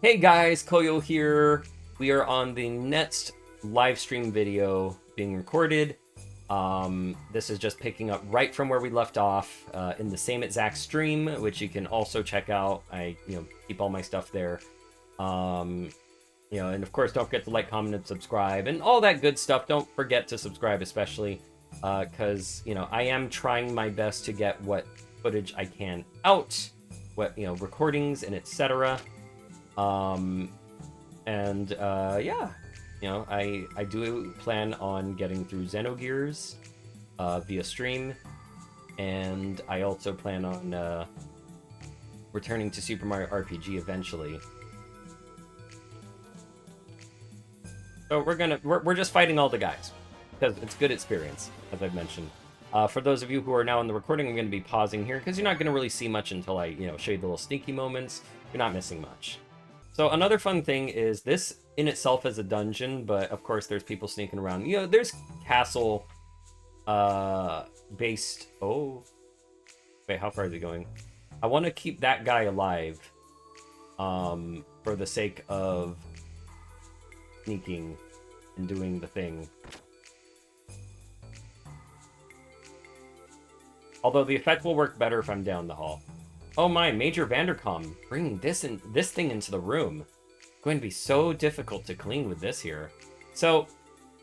Hey guys, Koyo here. We are on the next live stream video being recorded. This is just picking up right from where we left off in the same exact stream, which you can also check out. I, keep all my stuff there. And of course, don't forget to like, comment, and subscribe, and all that good stuff. Don't forget to subscribe, especially because I am trying my best to get what footage I can out, what recordings and etc. Yeah, I do plan on getting through Xenogears via stream, and I also plan on returning to Super Mario RPG eventually. So we're just fighting all the guys because it's good experience, as I've mentioned. For those of you who are now in the recording, I'm going to be pausing here because you're not going to really see much until I show you the little sneaky moments. You're not missing much. So another fun thing is this in itself is a dungeon, but of course there's people sneaking around. There's castle based. Oh, wait, how far is he going? I want to keep that guy alive for the sake of sneaking and doing the thing. Although the effect will work better if I'm down the hall. Oh my, Major Vandercom, bringing this thing into the room. Going to be so difficult to clean with this here. So,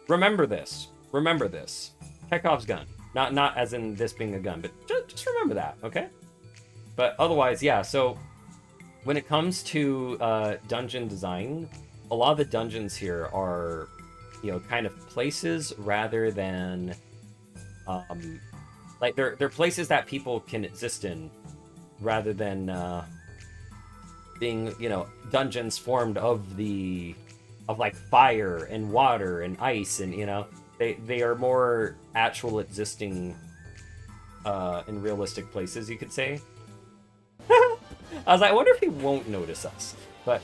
remember this. Remember this. Chekhov's gun. Not as in this being a gun, but just remember that, okay? But otherwise, yeah, so when it comes to dungeon design, a lot of the dungeons here are, kind of places rather than, like, they're places that people can exist in, rather than being, dungeons formed of like fire and water and ice, and they are more actual existing in realistic places, you could say. I was like, I wonder if he won't notice us. But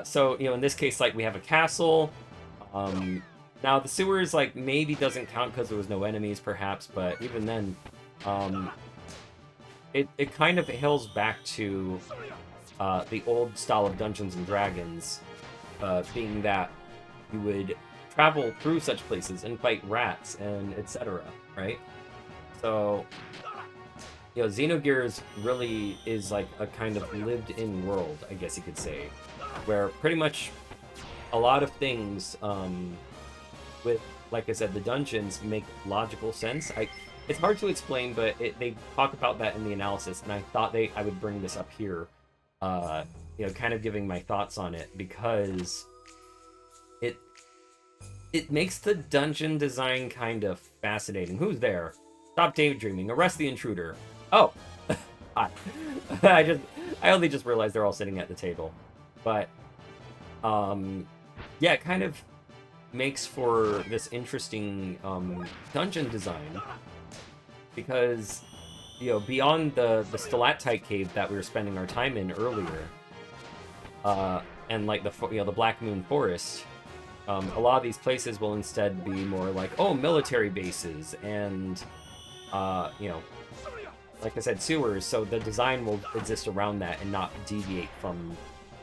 so in this case, like, we have a castle. Now the sewers, like, maybe doesn't count because there was no enemies, perhaps, but even then, it kind of hails back to the old style of Dungeons and Dragons, being that you would travel through such places and fight rats and etc., right? So, Xenogears really is like a kind of lived-in world, I guess you could say, where pretty much a lot of things, with, like I said, the dungeons make logical sense. It's hard to explain, but they talk about that in the analysis, and I thought I would bring this up here, kind of giving my thoughts on it, because it makes the dungeon design kind of fascinating. Who's there? Stop daydreaming. Arrest the intruder. Oh, hi. I only just realized they're all sitting at the table, but yeah, it kind of makes for this interesting dungeon design. Because, beyond the stalactite cave that we were spending our time in earlier, and like the Black Moon Forest, a lot of these places will instead be more like, military bases and, like I said, sewers. So the design will exist around that and not deviate from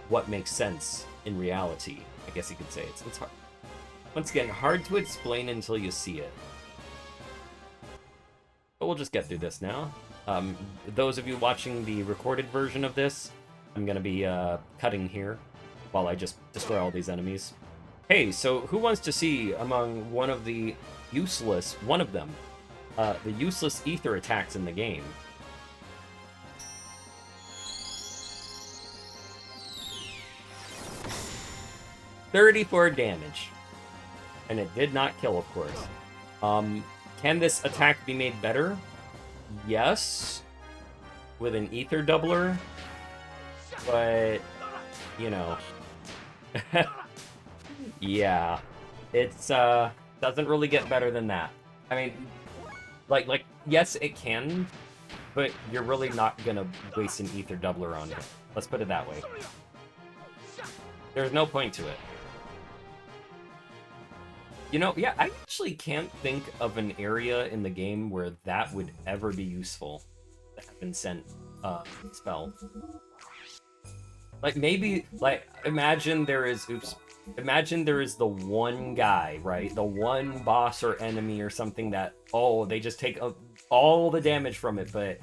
what makes sense in reality, I guess you could say. It's hard. Once again, hard to explain until you see it. But we'll just get through this now. Those of you watching the recorded version of this, I'm going to be cutting here while I just destroy all these enemies. Hey, so who wants to see among one of the useless ether attacks in the game? $34 damage. And it did not kill, of course. Can this attack be made better? Yes. With an ether doubler. But, yeah. It's, doesn't really get better than that. I mean, like, yes, it can, but you're really not gonna waste an ether doubler on it. Let's put it that way. There's no point to it. Yeah, I actually can't think of an area in the game where that would ever be useful. That have been sent spell. Like maybe like imagine there is imagine there is the one guy, right? The one boss or enemy or something that they just take all the damage from it, but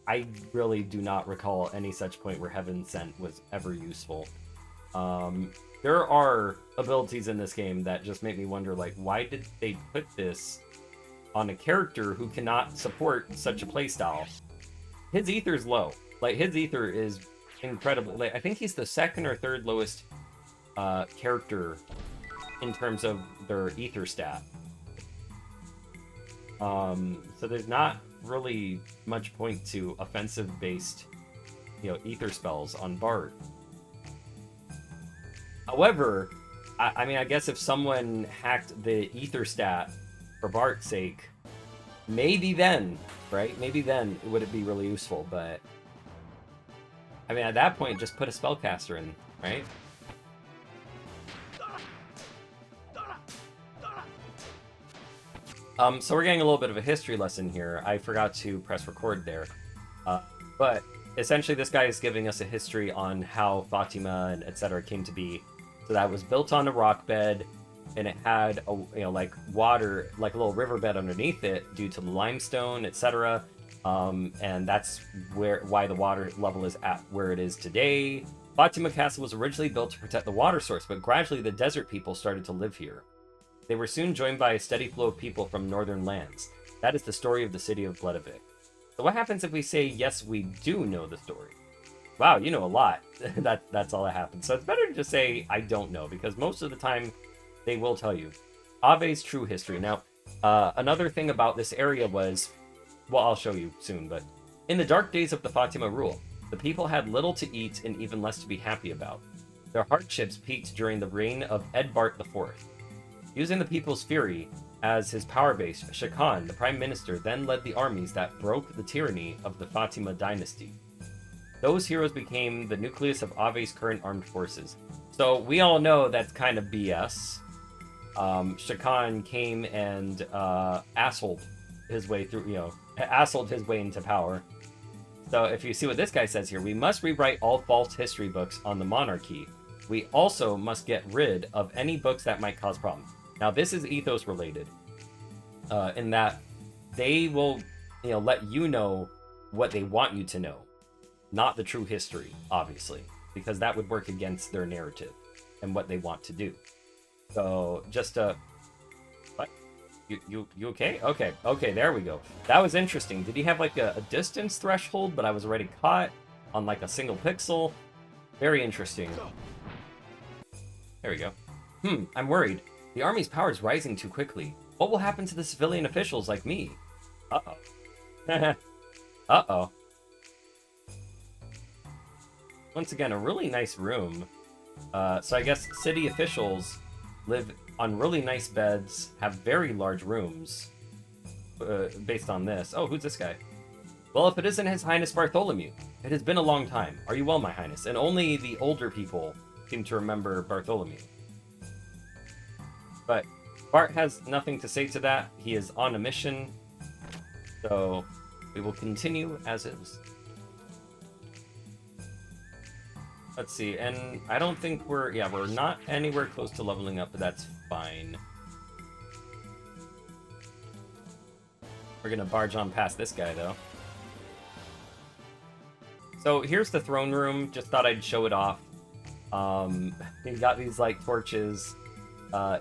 I really do not recall any such point where Heaven Sent was ever useful. There are abilities in this game that just make me wonder, like, why did they put this on a character who cannot support such a playstyle? His ether's low. Like, his ether is incredible. Like, I think he's the second or third lowest character in terms of their ether stat. So there's not really much point to offensive-based, ether spells on Bard. However, I mean, I guess if someone hacked the ether stat for Bart's sake, maybe then, right? Maybe then would it be really useful, but I mean, at that point, just put a spellcaster in, right? So we're getting a little bit of a history lesson here. I forgot to press record there. But essentially this guy is giving us a history on how Fatima and etc. came to be. So that was built on a rock bed, and it had like water, like a little riverbed underneath it due to the limestone, etc. And that's why the water level is at where it is today. Fatima Castle was originally built to protect the water source, but gradually the desert people started to live here. They were soon joined by a steady flow of people from northern lands. That is the story of the city of Bledavik. So what happens if we say, yes, we do know the story? Wow, you know a lot. That's all that happens. So it's better to just say, I don't know, because most of the time, they will tell you. Ave's true history. Now, another thing about this area was, well, I'll show you soon, but in the dark days of the Fatima rule, the people had little to eat and even less to be happy about. Their hardships peaked during the reign of Edbart IV. Using the people's fury as his power base, Shakan, the prime minister, then led the armies that broke the tyranny of the Fatima dynasty. Those heroes became the nucleus of Ave's current armed forces. So we all know that's kind of BS. Shakan came and assholed his way through, assholed his way into power. So if you see what this guy says here, we must rewrite all false history books on the monarchy. We also must get rid of any books that might cause problems. Now, this is ethos related, in that they will, let you know what they want you to know, not the true history, obviously, because that would work against their narrative and what they want to do. So just what? You okay? Okay, there we go. That was interesting. Did he have like a distance threshold, but I was already caught on like a single pixel? Very interesting. There we go. I'm worried. The army's power is rising too quickly. What will happen to the civilian officials like me? Uh-oh. Uh-oh. Once again, a really nice room. So I guess city officials live on really nice beds, have very large rooms, based on this. Oh, who's this guy? Well, if it isn't His Highness Bartholomew. It has been a long time. Are you well, my highness? And only the older people seem to remember Bartholomew. But Bart has nothing to say to that. He is on a mission. So we will continue as is. Let's see, and I don't think we're not anywhere close to leveling up, but that's fine. We're gonna barge on past this guy, though. So here's the throne room. Just thought I'd show it off. You've got these, like, torches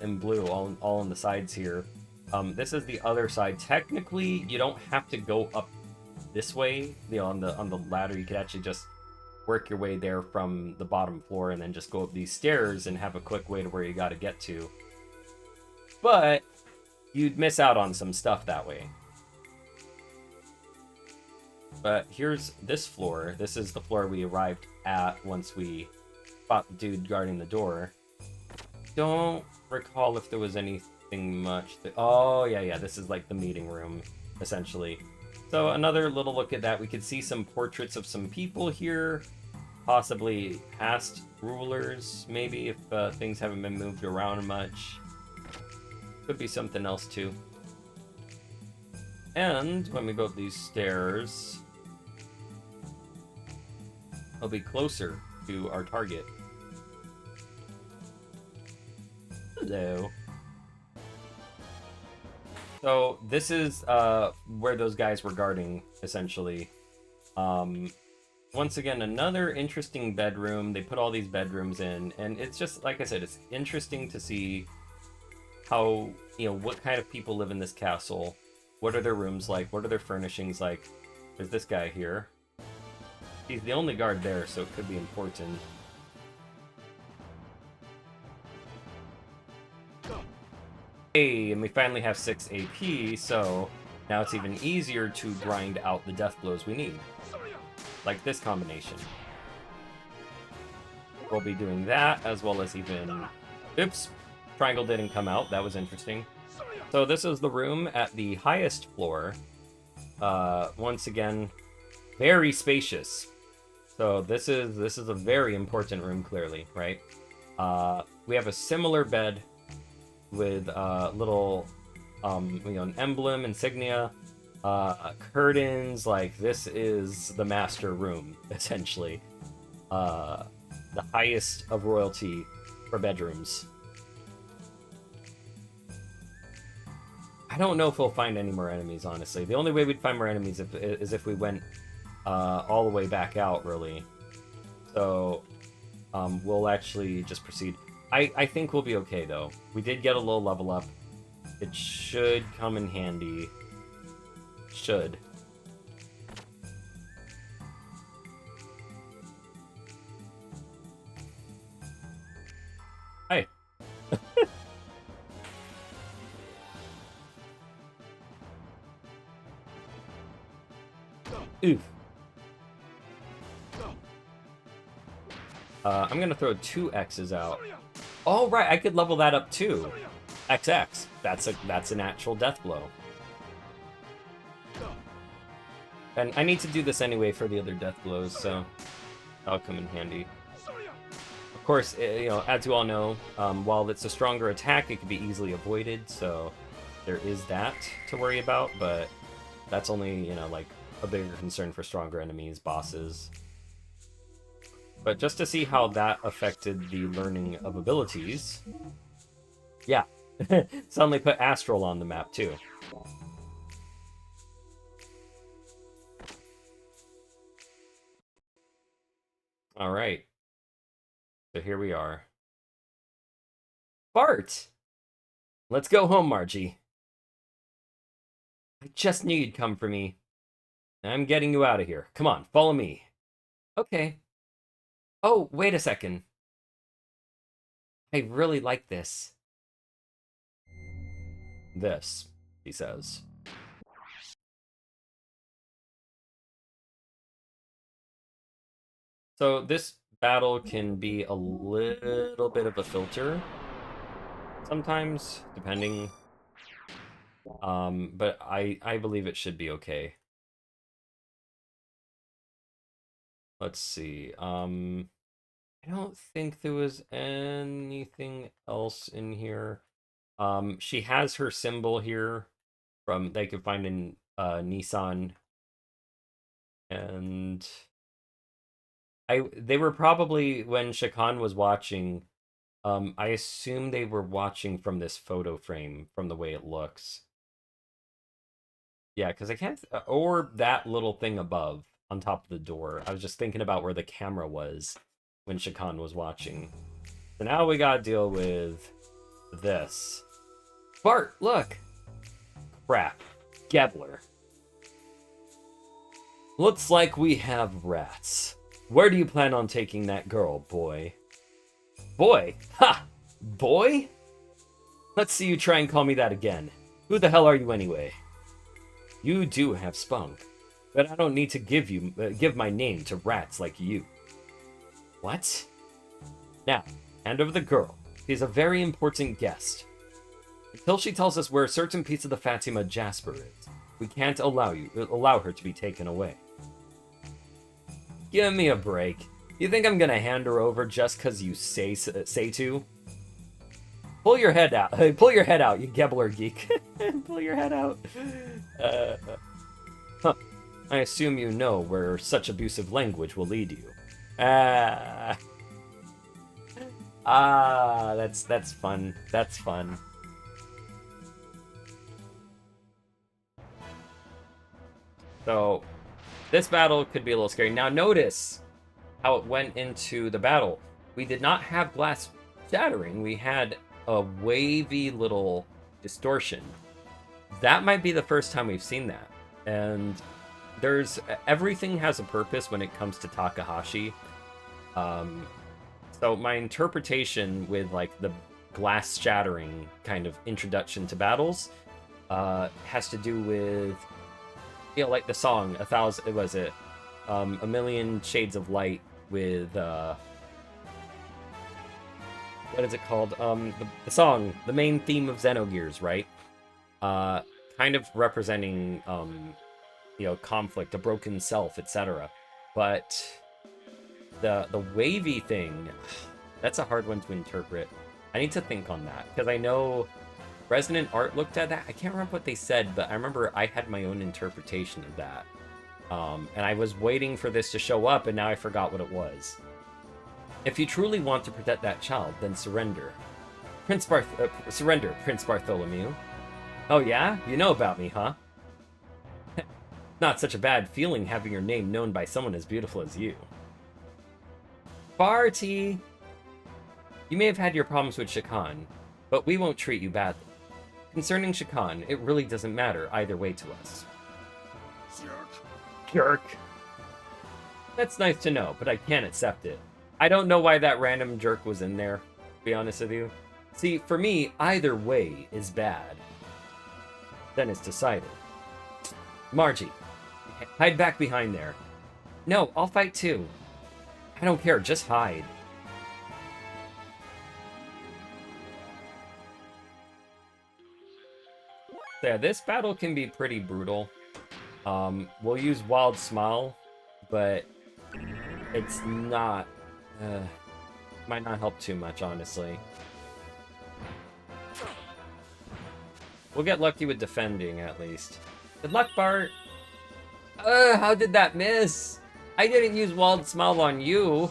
in blue all on the sides here. This is the other side. Technically, you don't have to go up this way. On the ladder, you could actually just work your way there from the bottom floor and then just go up these stairs and have a quick way to where you got to get to. But you'd miss out on some stuff that way. But here's this floor. This is the floor we arrived at once we fought the dude guarding the door. Don't recall if there was anything much. Oh, yeah, this is like the meeting room, essentially. So another little look at that. We could see some portraits of some people here, possibly past rulers, maybe, if things haven't been moved around much. Could be something else, too. And when we go up these stairs, I'll be closer to our target. Hello. So this is where those guys were guarding, essentially. Once again, another interesting bedroom. They put all these bedrooms in, and it's just, like I said, it's interesting to see how, what kind of people live in this castle. What are their rooms like? What are their furnishings like? There's this guy here. He's the only guard there, so it could be important. Hey, and we finally have 6 AP, so now it's even easier to grind out the death blows we need. Like this combination. We'll be doing that, as well as even... Oops! Triangle didn't come out, that was interesting. So this is the room at the highest floor. Once again, very spacious. So this is a very important room, clearly, right? We have a similar bed with little, an emblem, insignia, curtains. Like, this is the master room, essentially. The highest of royalty for bedrooms. I don't know if we'll find any more enemies, honestly. The only way we'd find more enemies is if we went all the way back out, really. So we'll actually just proceed. I think we'll be okay, though. We did get a low level up. It should come in handy. Should. Hi. Oof. I'm gonna throw 2 X's out. Oh, right, I could level that up too. XX. That's an actual death blow. And I need to do this anyway for the other death blows, so that'll come in handy. Of course, as you all know, while it's a stronger attack, it can be easily avoided, so there is that to worry about, but that's only, like a bigger concern for stronger enemies, bosses. But just to see how that affected the learning of abilities, yeah, suddenly put Astral on the map too. All right, so here we are. Bart! Let's go home, Margie. I just knew you'd come for me. I'm getting you out of here. Come on, follow me. Okay. Oh, wait a second. I really like this. This, he says. So this battle can be a little bit of a filter. Sometimes, depending. But I believe it should be okay. Let's see. I don't think there was anything else in here. She has her symbol here from they could find in Nissan. And they were probably, when Shakan was watching, I assume they were watching from this photo frame from the way it looks. Yeah, because I can't, or that little thing above on top of the door. I was just thinking about where the camera was when Shakan was watching. So now we gotta deal with this. Bart, look! Crap. Gebler. Looks like we have rats. Where do you plan on taking that girl, boy? Boy? Ha! Boy? Let's see you try and call me that again. Who the hell are you anyway? You do have spunk, but I don't need to give my name to rats like you. What? Now, hand over the girl. She's a very important guest. Until she tells us where a certain piece of the Fatima Jasper is, we can't allow her to be taken away. Give me a break. You think I'm gonna hand her over just because you say to? Pull your head out. Pull your head out, you Gebler geek. Pull your head out. Huh. I assume you know where such abusive language will lead you. Ah, that's fun. That's fun. So, this battle could be a little scary. Now, notice how it went into the battle. We did not have glass shattering. We had a wavy little distortion. That might be the first time we've seen that. And everything has a purpose when it comes to Takahashi. So my interpretation with like the glass shattering kind of introduction to battles has to do with, you know, like the song A Million Shades of Light with what is it called? The song, the main theme of Xenogears, right? Kind of representing you know, conflict, a broken self, etc. But the wavy thing, that's a hard one to interpret. I need to think on that, because I know Resonant Art looked at that. I can't remember what they said, but I remember I had my own interpretation of that. And I was waiting for this to show up, and now I forgot what it was. If you truly want to protect that child, then surrender. Surrender, Prince Bartholomew. Oh yeah? You know about me, huh? Not such a bad feeling having your name known by someone as beautiful as you. Barty! You may have had your problems with Shakan, but we won't treat you badly. Concerning Shakan, it really doesn't matter either way to us. Jerk. That's nice to know, but I can't accept it. I don't know why that random jerk was in there, to be honest with you. See, for me, either way is bad. Then it's decided. Margie, hide back behind there. No, I'll fight too. I don't care, just hide. Yeah, this battle can be pretty brutal. We'll use Wild Smile, but it's not... might not help too much, honestly. We'll get lucky with defending, at least. Good luck, Bart! How did that miss? I didn't use Wild Smile on you!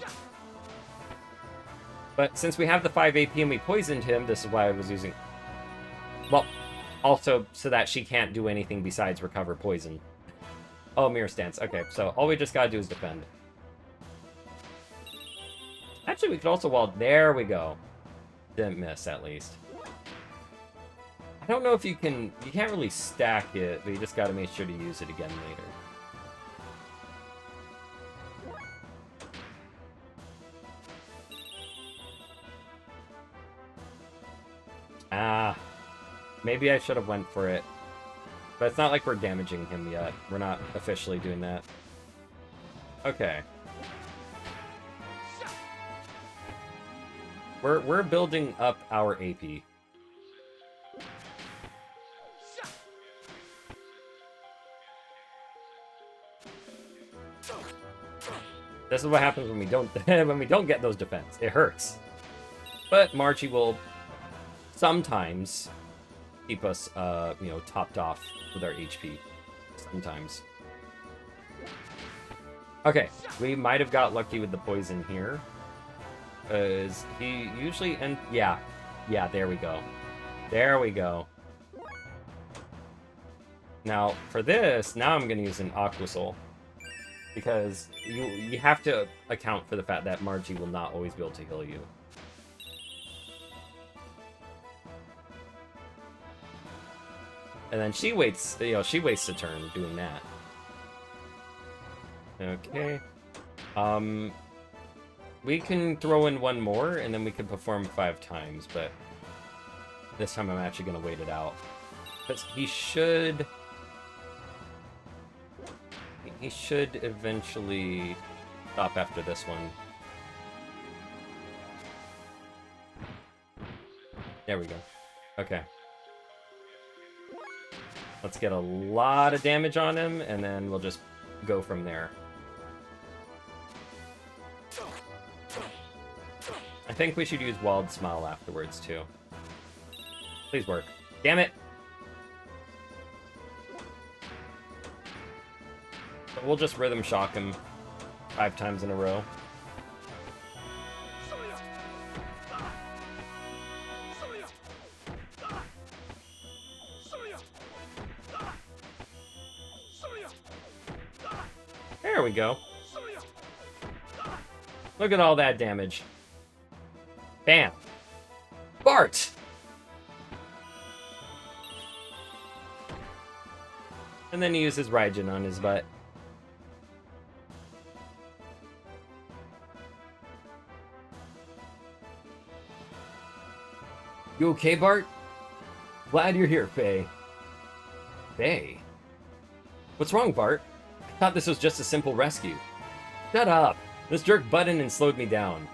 But since we have the 5 AP and we poisoned him, this is why I was using... Well, also so that she can't do anything besides recover poison. Oh, Mirror Stance. Okay, so all we just gotta do is defend. Actually, we could also Wild... There we go. Didn't miss, at least. I don't know if you can... You can't really stack it, but you just gotta make sure to use it again later. Ah. Maybe I should have went for it. But it's not like we're damaging him yet. We're not officially doing that. Okay. We're building up our AP. This is what happens when we don't when we don't get those defense. It hurts. But Margie will sometimes keep us you know, topped off with our HP. Sometimes. Okay, we might have got lucky with the poison here. Because he usually... Yeah, there we go. There we go. Now, for this, now I'm going to use an Aqua Soul. Because you have to account for the fact that Margie will not always be able to heal you. And then she waits, you know, she wastes a turn doing that. Okay. We can throw in one more, and then we can perform 5 times, but this time I'm actually going to wait it out. Because he should eventually stop after this one. There we go. Okay. Let's get a lot of damage on him, and then we'll just go from there. I think we should use Wild Smile afterwards, too. Please work. Damn it! But we'll just Rhythm Shock him 5 times in a row. There we go. Look at all that damage. Bam. Bart! And then he uses Raijin on his butt. You okay, Bart? Glad you're here, Faye. Faye? What's wrong, Bart? I thought this was just a simple rescue. Shut up! This jerk butted and slowed me down.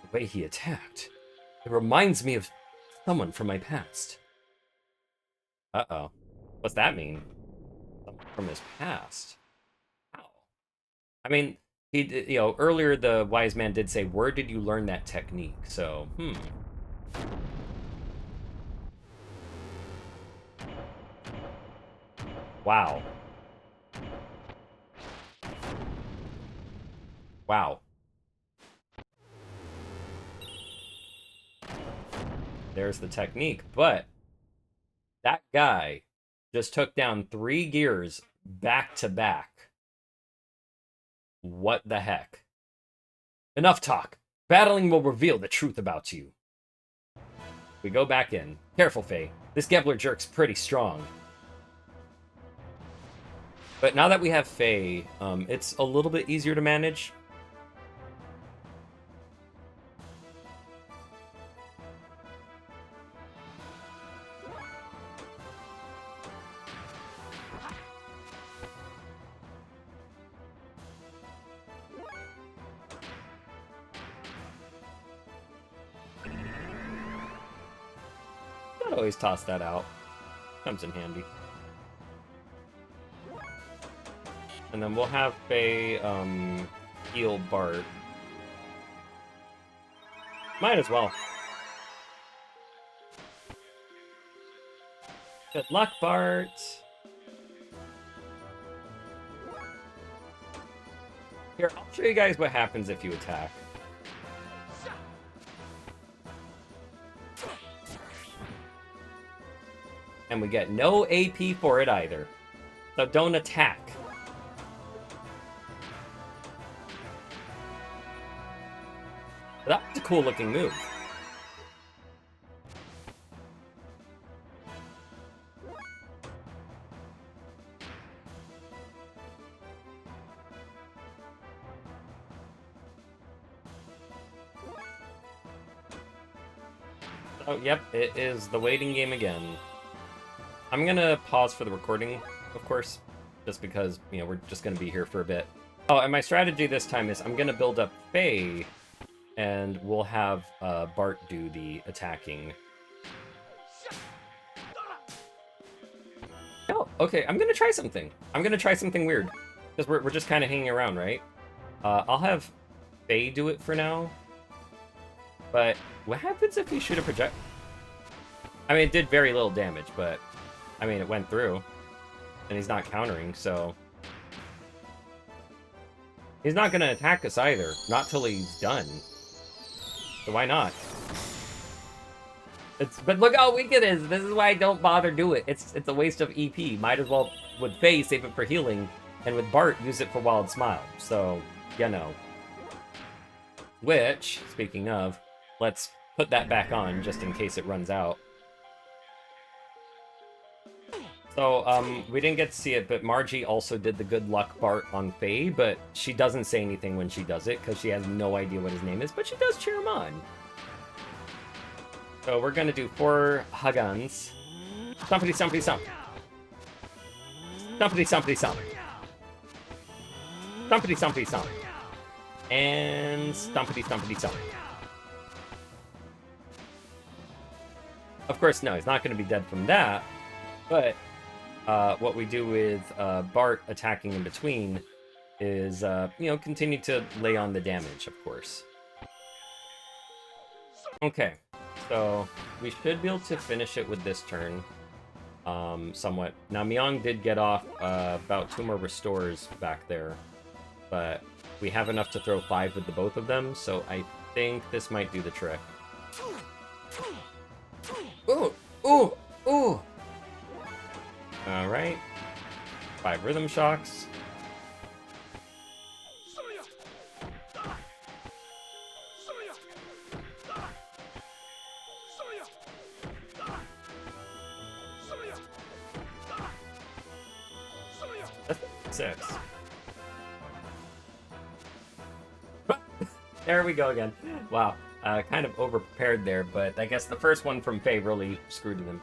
The way he attacked. It reminds me of someone from my past. Uh-oh. What's that mean? Someone from his past? How? I mean, earlier the wise man did say, where did you learn that technique? So, Wow. Wow. There's the technique, but that guy just took down 3 gears back to back. What the heck? Enough talk. Battling will reveal the truth about you. We go back in. Careful, Faye. This Gebler jerk's pretty strong. But now that we have Faye, it's a little bit easier to manage. I'd always toss that out. Comes in handy. And then we'll have Faye heal Bart. Might as well. Good luck, Bart. Here, I'll show you guys what happens if you attack. And we get no AP for it either. So don't attack. That was a cool looking move. Oh, yep, it is the waiting game again. I'm gonna pause for the recording, of course, just because, we're just gonna be here for a bit. Oh, and my strategy this time is I'm gonna build up Faye, and we'll have Bart do the attacking. Oh, okay, I'm gonna try something. I'm gonna try something weird. Because we're just kind of hanging around, right? I'll have Faye do it for now. But what happens if you shoot a project? I mean, it did very little damage, but I mean, it went through. And he's not countering, so he's not gonna attack us either. Not till he's done. So why not? But look how weak it is. This is why I don't bother do it. It's a waste of EP. Might as well, with Faye, save it for healing. And with Bart, use it for Wild Smile. So, Which, speaking of, let's put that back on just in case it runs out. So, we didn't get to see it, but Margie also did the good luck Bart on Faye, but she doesn't say anything when she does it, because she has no idea what his name is, but she does cheer him on. So we're gonna do 4 Hagans. Stumpity, stumpity, stump. Stumpity, stumpity, stump. Stumpity, stumpity, stump. And stumpity, stumpity, stump. Of course, no, he's not gonna be dead from that, but what we do with Bart attacking in between is, continue to lay on the damage, of course. Okay, so we should be able to finish it with this turn, somewhat. Now, Myong did get off about 2 more restores back there, but we have enough to throw 5 with the both of them, so I think this might do the trick. Ooh! Ooh! Ooh! Alright. 5 Rhythm Shocks. That's 6. There we go again. Wow. Kind of over-prepared there, but I guess the first one from Faye really screwed him.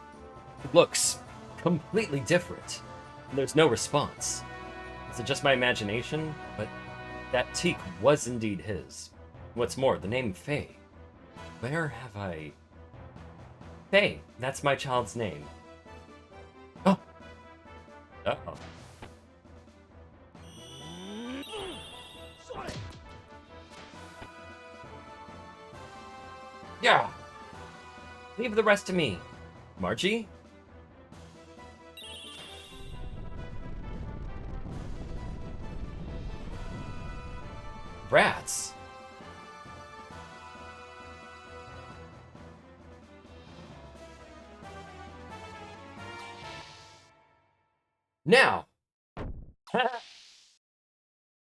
Looks completely different. There's no response. Is it just my imagination? But that teak was indeed his. What's more, the name Faye. Where have I... Faye, that's my child's name. Oh! Uh-oh. Yeah! Leave the rest to me. Margie? Rats? Now!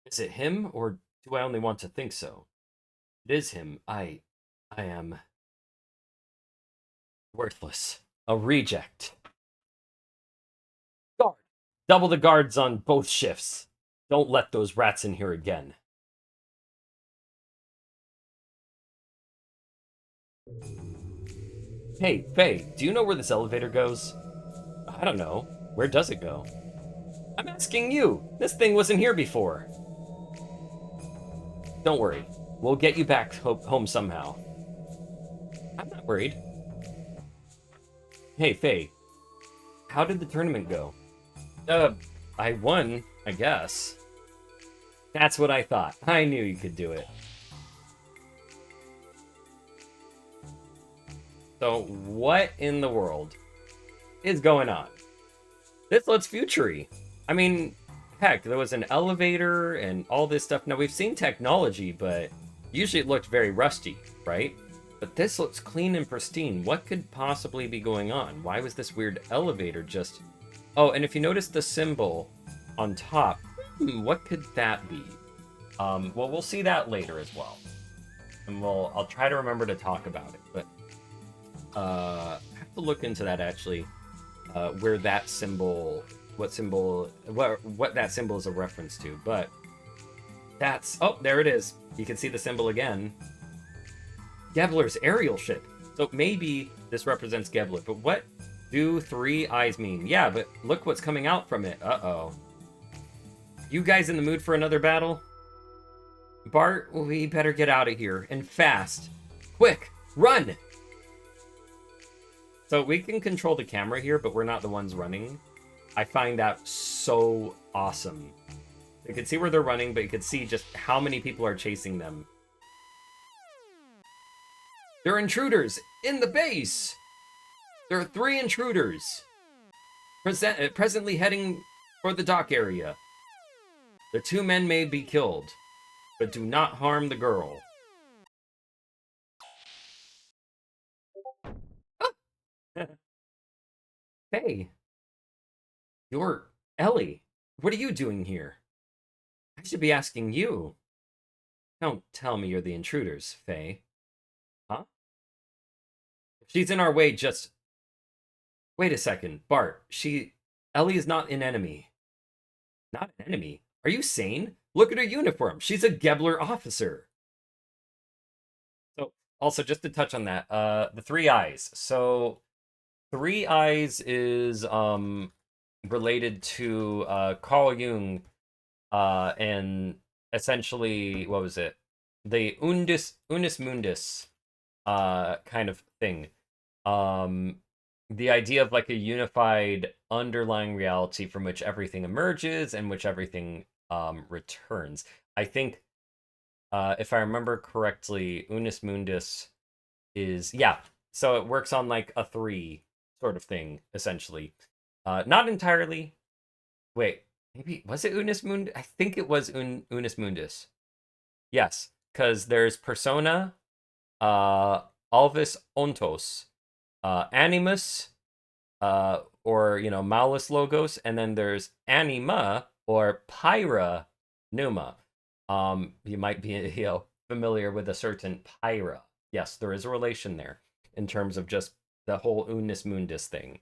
Is it him, or do I only want to think so? It is him. I am... worthless. A reject. Guard! Double the guards on both shifts. Don't let those rats in here again. Hey, Faye, do you know where this elevator goes? I don't know. Where does it go? I'm asking you! This thing wasn't here before. Don't worry. We'll get you back home somehow. I'm not worried. Hey, Faye. How did the tournament go? I won, I guess. That's what I thought. I knew you could do it. So, what in the world is going on? This looks futury. I mean, heck, there was an elevator and all this stuff. Now, we've seen technology, but usually it looked very rusty, right? But this looks clean and pristine. What could possibly be going on? Why was this weird elevator just... Oh, and if you notice the symbol on top, what could that be? Well, we'll see that later as well. And I'll try to remember to talk about it, but I have to look into that actually, where that symbol, what that symbol is a reference to. But that's, oh, there it is. You can see the symbol again. Gebler's aerial ship. So maybe this represents Gebler, but what do 3 eyes mean? Yeah, but look what's coming out from it. Uh-oh. You guys in the mood for another battle? Bart, we better get out of here, and fast. Quick, run! So we can control the camera here, but we're not the ones running. I find that so awesome. You can see where they're running, but you can see just how many people are chasing them. There are intruders in the base! There are 3 intruders. Presently heading for the dock area. The 2 men may be killed, but do not harm the girl. Hey, you're Ellie. What are you doing here? I should be asking you. Don't tell me you're the intruders, Faye. Huh? If she's in our way, just... Wait a second, Bart. Ellie is not an enemy. Not an enemy? Are you sane? Look at her uniform. She's a Gebler officer. So, also, just to touch on that, the 3 eyes. So, 3 eyes is related to Carl Jung, and essentially, what was it? The Unus Mundus kind of thing. The idea of like a unified underlying reality from which everything emerges and which everything returns. I think, if I remember correctly, Unus Mundus is, yeah, so it works on like a 3 sort of thing, essentially. Not entirely. Wait, maybe, was it Unus Mundus? I think it was Unus Mundus. Yes, because there's Persona, Alvis Ontos, Animus, or, you know, Malus Logos, and then there's Anima, or Pyra Pneuma. You might be, you know, familiar with a certain Pyra. Yes, there is a relation there in terms of just the whole Unus Mundus thing.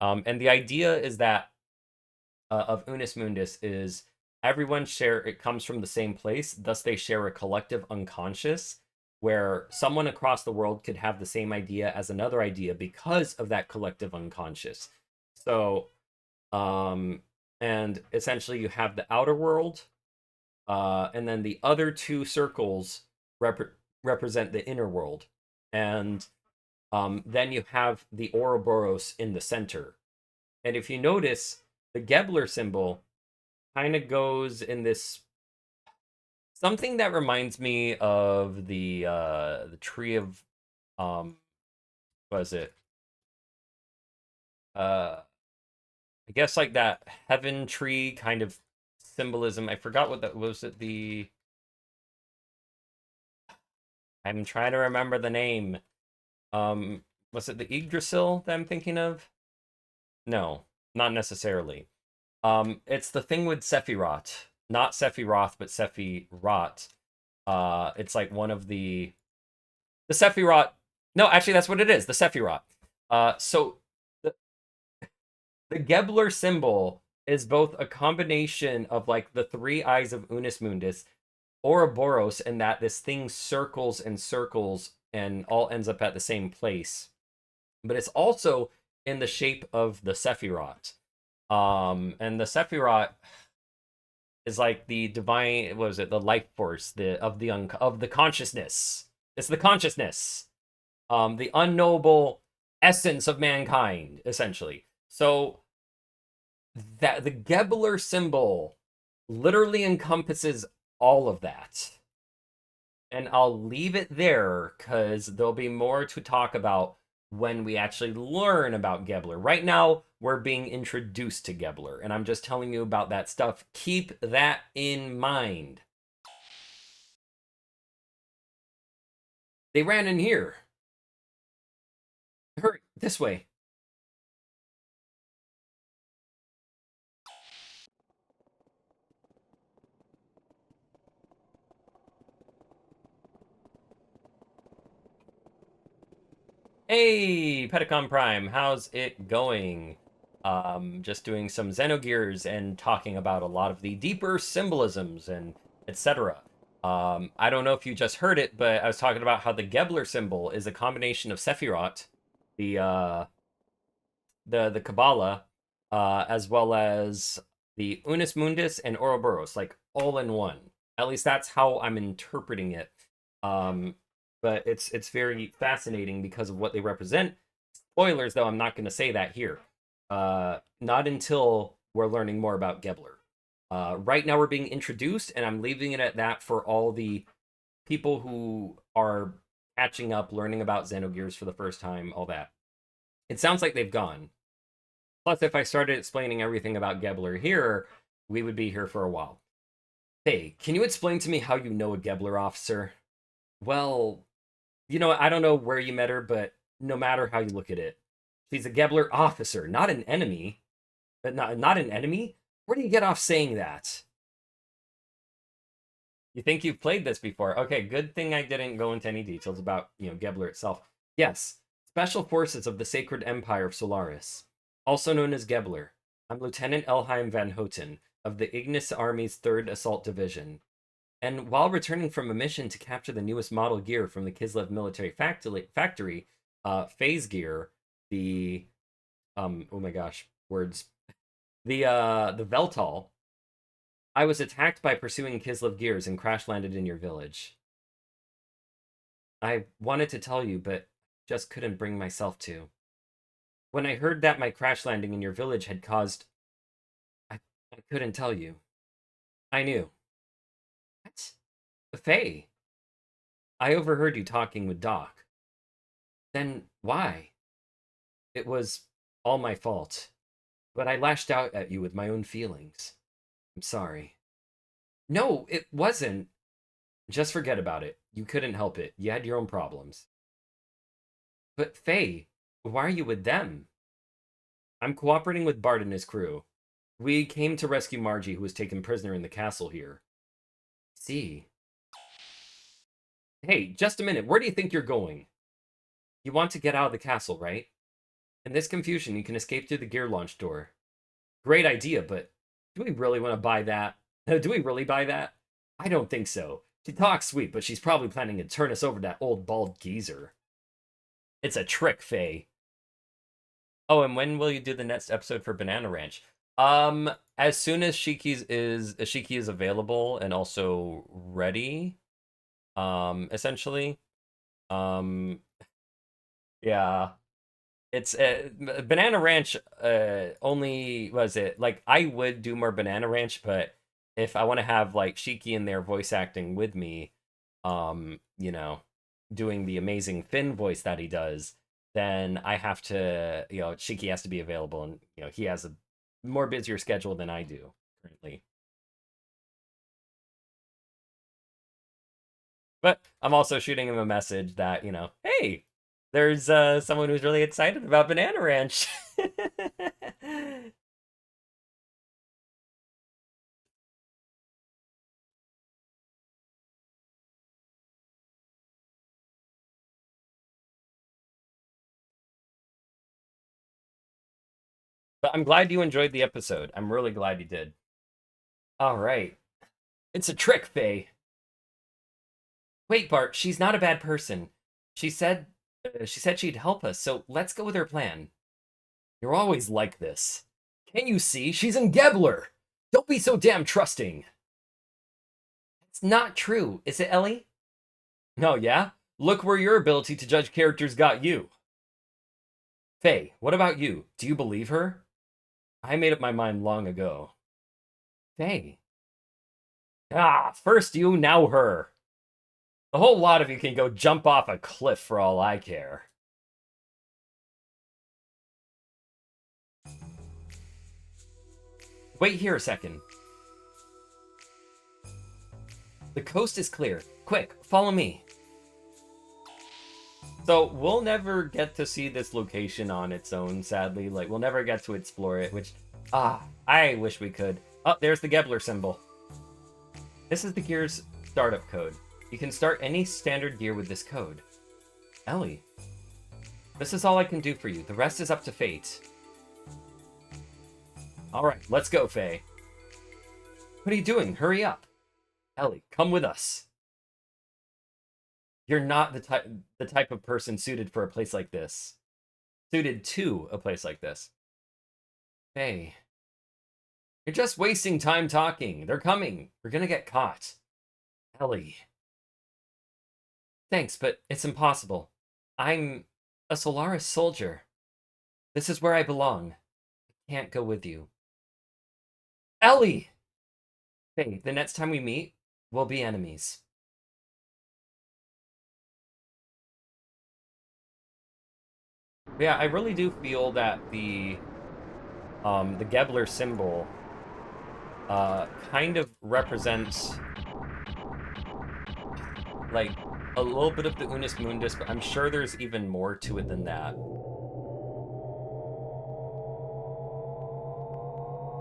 And the idea is that of Unus Mundus is everyone share it comes from the same place, thus they share a collective unconscious where someone across the world could have the same idea as another idea because of that collective unconscious. So, um, and essentially you have the outer world, and then the other two circles represent the inner world, and then you have the Ouroboros in the center. And if you notice, the Gebler symbol kind of goes in this something that reminds me of the tree of um was it uh I guess like that heaven tree kind of symbolism. I forgot what that was. It the I'm trying to remember the name. Was it the Yggdrasil that I'm thinking of? No, not necessarily. It's the thing with Sephiroth, not Sephiroth, but Sephiroth. It's like one of the Sephiroth. No, actually, that's what it is. The Sephiroth. So the the Gebler symbol is both a combination of like the three eyes of Unus Mundus, Ouroboros, and that this thing circles and circles and all ends up at the same place. But it's also in the shape of the Sephiroth. And the Sephiroth is like the divine, what was it, the life force, of the consciousness. It's the consciousness. The unknowable essence of mankind, essentially. So that the Gebler symbol literally encompasses all of that. And I'll leave it there because there'll be more to talk about when we actually learn about Gebler. Right now, we're being introduced to Gebler, and I'm just telling you about that stuff. Keep that in mind. They ran in here. Hurry, this way. Hey, Pedicom Prime, how's it going? Just doing some Xenogears and talking about a lot of the deeper symbolisms and etc. I don't know if you just heard it, but I was talking about how the Gebler symbol is a combination of Sephiroth, the the Kabbalah, as well as the Unus Mundus and Ouroboros, like all in one. At least that's how I'm interpreting it. Um, but it's very fascinating because of what they represent. Spoilers, though, I'm not going to say that here. Not until we're learning more about Gebler. Right now, we're being introduced, and I'm leaving it at that for all the people who are catching up, learning about Xenogears for the first time, all that. It sounds like they've gone. Plus, if I started explaining everything about Gebler here, we would be here for a while. Hey, can you explain to me how you know a Gebler officer? Well, I don't know where you met her, but no matter how you look at it, she's a Gebler officer, not an enemy. But not an enemy? Where do you get off saying that? You think you've played this before? Okay, good thing I didn't go into any details about, Gebler itself. Yes, Special Forces of the Sacred Empire of Solaris, also known as Gebler. I'm Lieutenant Elheim Van Houten of the Ignis Army's 3rd Assault Division. And while returning from a mission to capture the newest model gear from the Kislev military factory, Phase Gear, the oh my gosh, words. The Veltal, I was attacked by pursuing Kislev gears and crash landed in your village. I wanted to tell you, but just couldn't bring myself to. When I heard that my crash landing in your village had caused... I couldn't tell you. I knew. What? Faye, I overheard you talking with Doc. Then why? It was all my fault. But I lashed out at you with my own feelings. I'm sorry. No, it wasn't. Just forget about it. You couldn't help it. You had your own problems. But Faye, why are you with them? I'm cooperating with Bart and his crew. We came to rescue Margie, who was taken prisoner in the castle here. See. Hey, just a minute. Where do you think you're going? You want to get out of the castle, right? In this confusion, you can escape through the gear launch door. Great idea, but do we really want to buy that? Do we really buy that? I don't think so. She talks sweet, but she's probably planning to turn us over to that old bald geezer. It's a trick, Faye. Oh, and when will you do the next episode for Banana Ranch? As soon as Shiki is available and also ready, essentially. Um, yeah. It's Banana Ranch only was it like I would do more Banana Ranch, but if I want to have like Shiki in there voice acting with me, you know, doing the amazing Finn voice that he does, then I have to, Shiki has to be available, and he has a more busier schedule than I do currently. But I'm also shooting him a message that, hey, there's someone who's really excited about Banana Ranch. But I'm glad you enjoyed the episode. I'm really glad you did. All right. It's a trick, Faye. Wait, Bart, she's not a bad person. She said she'd help us, so let's go with her plan. You're always like this. Can't you see? She's in Gebler. Don't be so damn trusting. It's not true, is it, Ellie? No, yeah? Look where your ability to judge characters got you. Faye, what about you? Do you believe her? I made up my mind long ago. Faye. Ah, first you, now her. The whole lot of you can go jump off a cliff for all I care. Wait here a second. The coast is clear. Quick, follow me. So we'll never get to see this location on its own, sadly. Like, we'll never get to explore it, which, I wish we could. Oh, there's the Gebler symbol. This is the gear's startup code. You can start any standard gear with this code. Ellie, this is all I can do for you. The rest is up to fate. All right, let's go, Faye. What are you doing? Hurry up. Ellie, come with us. You're not the type of person suited for a place like this. Suited to a place like this. Faye. You're just wasting time talking. They're coming. We're gonna get caught. Ellie. Thanks, but it's impossible. I'm a Solaris soldier. This is where I belong. I can't go with you. Ellie! Faye, the next time we meet, we'll be enemies. Yeah, I really do feel that the Gebler symbol kind of represents like a little bit of the Unus Mundus, but I'm sure there's even more to it than that.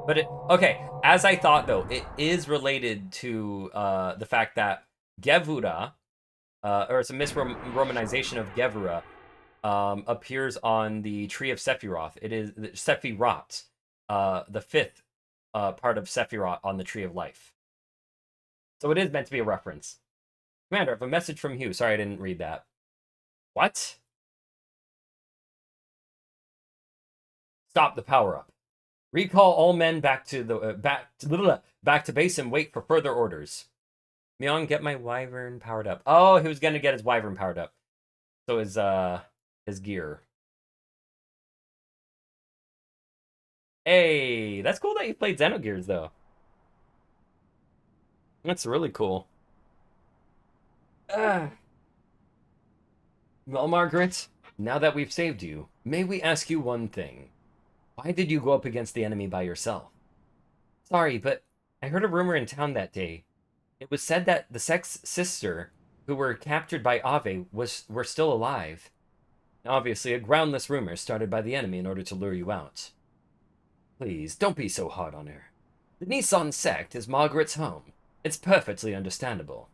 But okay, as I thought though, it is related to the fact that Gevura, or it's a misromanization of Gevura, appears on the Tree of Sephiroth. It is Sephiroth, the fifth part of Sephiroth on the Tree of Life. So it is meant to be a reference. Commander, I have a message from Hugh. Sorry, I didn't read that. What? Stop the power-up. Recall all men back to the back to base and wait for further orders. Myeong, get my wyvern powered up. Oh, he was gonna get his wyvern powered up. So his gear. Hey, that's cool that you played Xenogears though. That's really cool. Well, Margaret, now that we've saved you, may we ask you one thing? Why did you go up against the enemy by yourself? Sorry, but I heard a rumor in town that day. It was said that the Sex sister who were captured by Ave were still alive. Obviously, a groundless rumor started by the enemy in order to lure you out. Please, don't be so hard on her. The Nissan sect is Margaret's home. It's perfectly understandable.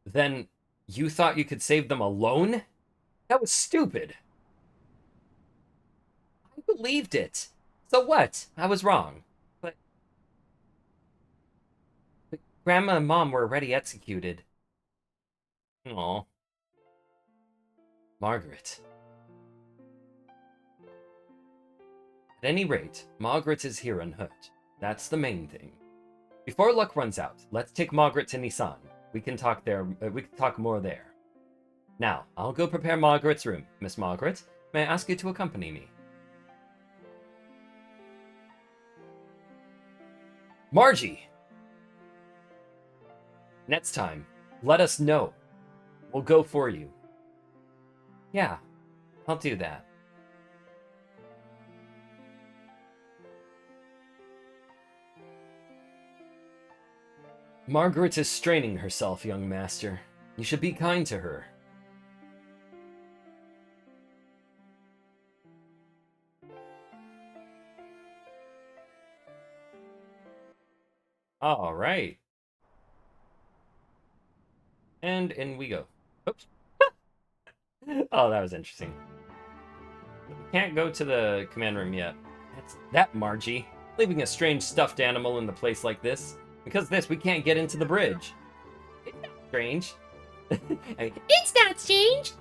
Then you thought you could save them alone? That was stupid. I believed it. So what? I was wrong. But Grandma and Mom were already executed. Aw. Margaret. At any rate, Margaret is here unhurt. That's the main thing. Before luck runs out, let's take Margaret to Nissan. We can talk there. We can talk more there. Now, I'll go prepare Margaret's room. Miss Margaret, may I ask you to accompany me? Margie! Next time, let us know. We'll go for you. Yeah, I'll do that. Margaret is straining herself, young master. You should be kind to her. All right. And in we go. Oops. Oh, that was interesting. We can't go to the command room yet. That's that, Margie. Leaving a strange stuffed animal in the place like this. Because of this, we can't get into the bridge. It's not strange. It's not strange.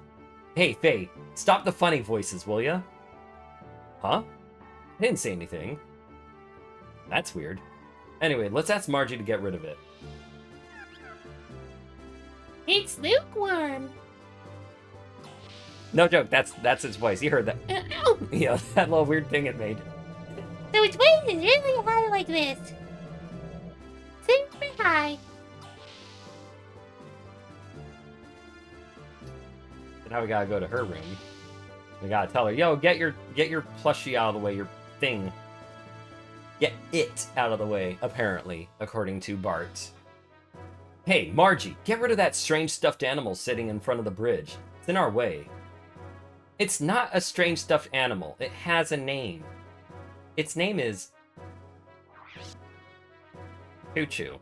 Hey, Faye, stop the funny voices, will ya? Huh? I didn't say anything. That's weird. Anyway, let's ask Margie to get rid of it. It's lukewarm. No joke, that's its voice. You heard that. Ow. Yeah, that little weird thing it made. So its voice is really high like this. Super high. And now we gotta go to her room. We gotta tell her, yo, get your plushie out of the way, your thing. Get it out of the way, apparently, according to Bart. Hey, Margie, get rid of that strange stuffed animal sitting in front of the bridge. It's in our way. It's not a strange stuffed animal. It has a name. Its name is... Choo Choo.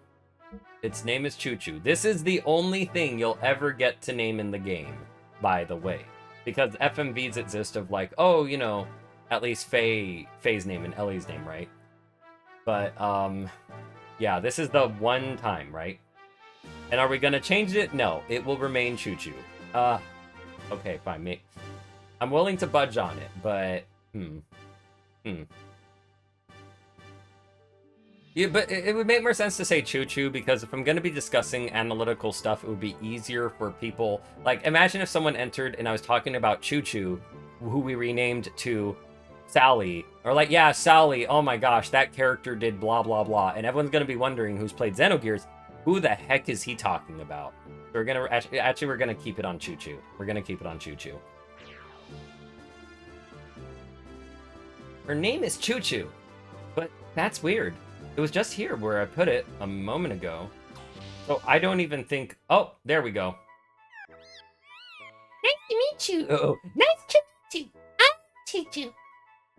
Its name is Choo Choo. This is the only thing you'll ever get to name in the game, by the way. Because FMVs exist of like, oh, you know, at least Faye's name and Ellie's name, right? But, yeah, this is the one time, right? And are we gonna change it? No, it will remain Choo Choo. Okay, fine, mate. I'm willing to budge on it, but, Yeah, but it would make more sense to say Choo Choo, because if I'm going to be discussing analytical stuff, it would be easier for people. Like, imagine if someone entered and I was talking about Choo Choo, who we renamed to Sally. Or like, yeah, Sally, oh my gosh, that character did blah, blah, blah. And everyone's going to be wondering who's played Xenogears, who the heck is he talking about? So we're going to, actually, we're going to keep it on Choo Choo. We're going to keep it on Choo Choo. Her name is Choo Choo, but that's weird. It was just here where I put it a moment ago. So I don't even think... Oh, there we go. Nice to meet you. Uh-oh. Nice to meet you. I'm Choo Choo.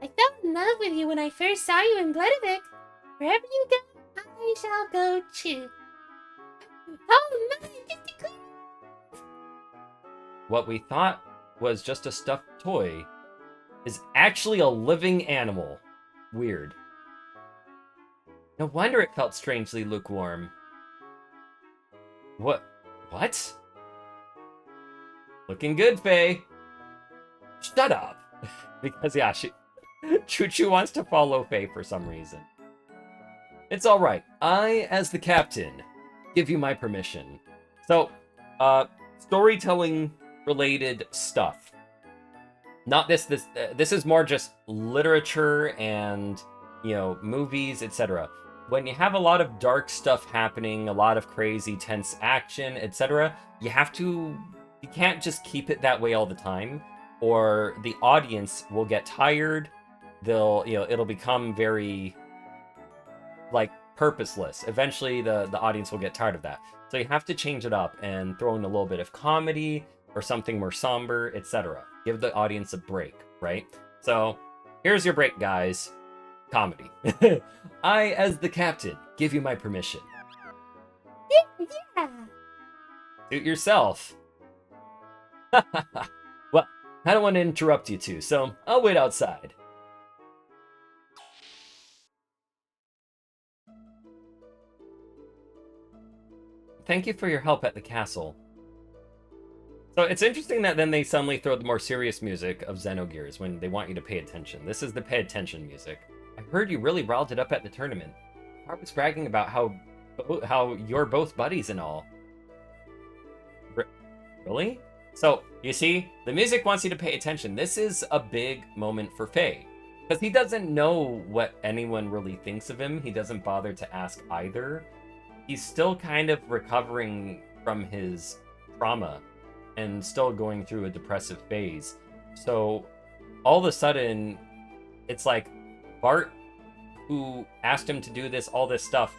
I fell in love with you when I first saw you in Bloodivik. Wherever you go, I shall go too. Oh my, just a quick... What we thought was just a stuffed toy is actually a living animal. Weird. No wonder it felt strangely lukewarm. What? Looking good, Faye. Shut up. Because, yeah, Choo Choo wants to follow Faye for some reason. It's alright. I, as the captain, give you my permission. So, storytelling-related stuff. Not this is more just literature and, you know, movies, etc. When you have a lot of dark stuff happening, a lot of crazy, tense action, etc., you can't just keep it that way all the time, or the audience will get tired. It'll become very, like, purposeless. Eventually, the audience will get tired of that. So you have to change it up and throw in a little bit of comedy or something more somber, etc. Give the audience a break, right? So here's your break, guys. Comedy. I, as the captain, give you my permission. Yeah. Suit yourself. Well, I don't want to interrupt you two, so I'll wait outside. Thank you for your help at the castle. So it's interesting that then they suddenly throw the more serious music of Xenogears when they want you to pay attention. This is the pay attention music. I heard you really riled it up at the tournament. Bart was bragging about how you're both buddies and all. Really? So, you see, the music wants you to pay attention. This is a big moment for Faye. Because he doesn't know what anyone really thinks of him. He doesn't bother to ask either. He's still kind of recovering from his trauma and still going through a depressive phase. So all of a sudden, it's like Bart, who asked him to do all this stuff,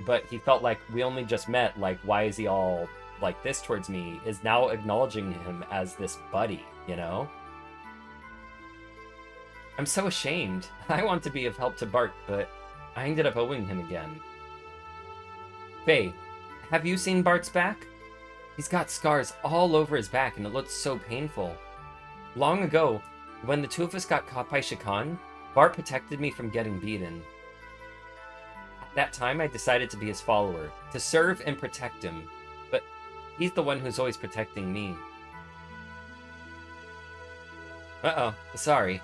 but he felt like we only just met, like, why is he all like this towards me, is now acknowledging him as this buddy, you know? I'm so ashamed. I want to be of help to Bart, but I ended up owing him again. Faye, have you seen Bart's back? He's got scars all over his back and it looks so painful. Long ago, when the two of us got caught by Shakan, Bart protected me from getting beaten. At that time, I decided to be his follower, to serve and protect him, but he's the one who's always protecting me. Uh-oh, sorry.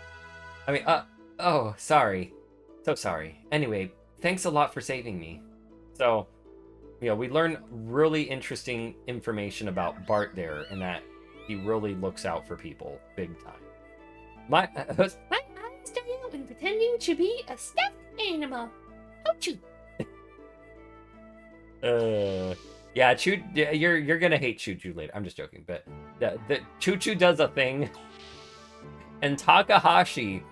Oh, sorry. So sorry. Anyway, thanks a lot for saving me. So, you know, we learn really interesting information about Bart there, and that he really looks out for people big time. My eyes started open pretending to be a stuffed animal. Ouchie. Yeah, you're gonna hate Choo Choo later. I'm just joking, but the Choo Choo does a thing, and Takahashi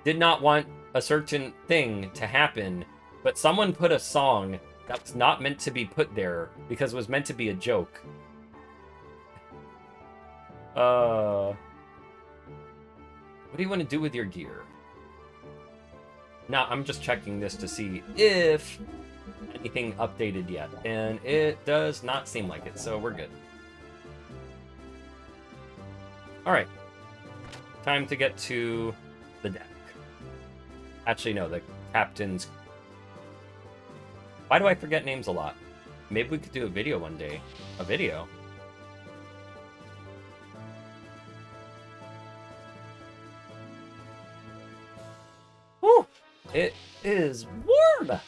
did not want a certain thing to happen. But someone put a song that was not meant to be put there because it was meant to be a joke. What do you want to do with your gear? Now, I'm just checking this to see if anything updated yet. And it does not seem like it, so we're good. Alright. Time to get to the deck. Actually, no, the captain's... Why do I forget names a lot? Maybe we could do a video one day. A video? Whew! It is warm!